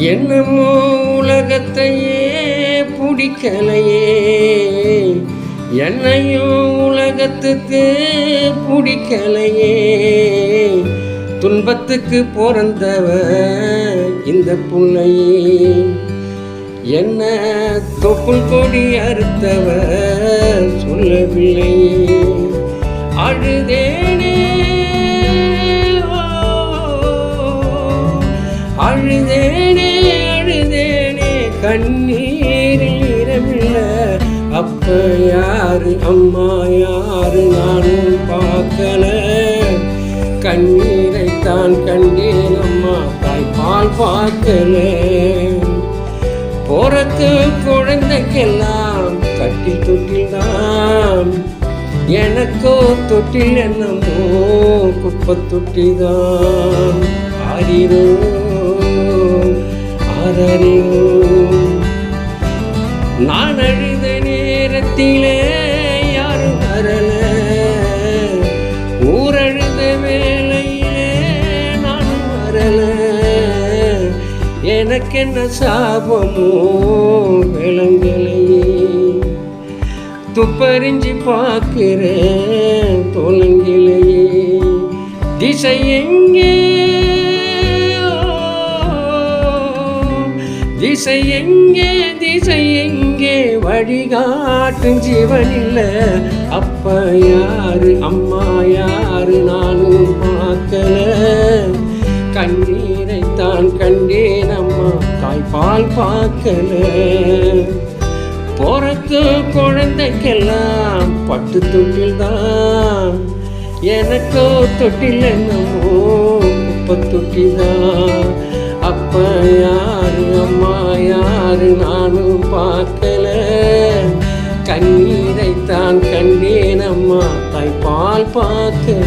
என்னமோ உலகத்தையே பிடிக்கலையே, என்னையும் உலகத்துக்கு பிடிக்கலையே. துன்பத்துக்கு பிறந்தவ இந்த புள்ளையே, என்ன தொப்புள் கொடி அறுத்தவ சொல்லவில்லையே. அழுதேனே அழுதேனே அழுதேனே கண்ணீரில் ஈரமில்ல. அப்ப யாரு அம்மா யாரு நானும் பார்க்கல. கண்ணீரைத்தான் கண்டேன் அம்மா தாய்ப்பால் பார்க்கல. போறக்க குழந்தைக்கெல்லாம் கட்டில் தொட்டில்தான், எனக்கோ தொட்டில் என்னமோ குப்பை தொட்டிதான். ஆரிரோ ஆரிரோ நான் அழுத நேரத்திலே யாரும் வரல, ஊரழுத வேளையிலே நானும் வரல. எனக்கென்ன சாபமோ விளங்கலையே. துப்பறிஞ்சு பார்க்கிறேன் தொலங்கிலையே. திசை எங்கே திசை எங்கே திசை எங்கே வழிகாட்டும் ஜீவன் இல்லை. அப்ப யாரு அம்மா யாரு நானும் பார்க்கல. கண்ணீரைத்தான் கண்டேன் அம்மா தாய்ப்பால் பார்க்கல. போறக்க குழந்தைக்கெல்லாம் பட்டு தொட்டில் தான், எனக்கோ தொட்டில் என்னமோ குப்பை தொட்டிதான். அப்ப யாரு அம்மா யாரு நானும் பார்க்கல. கண்ணீரைத்தான் கண்டேன் அம்மா தாய்ப்பால் பார்க்கல.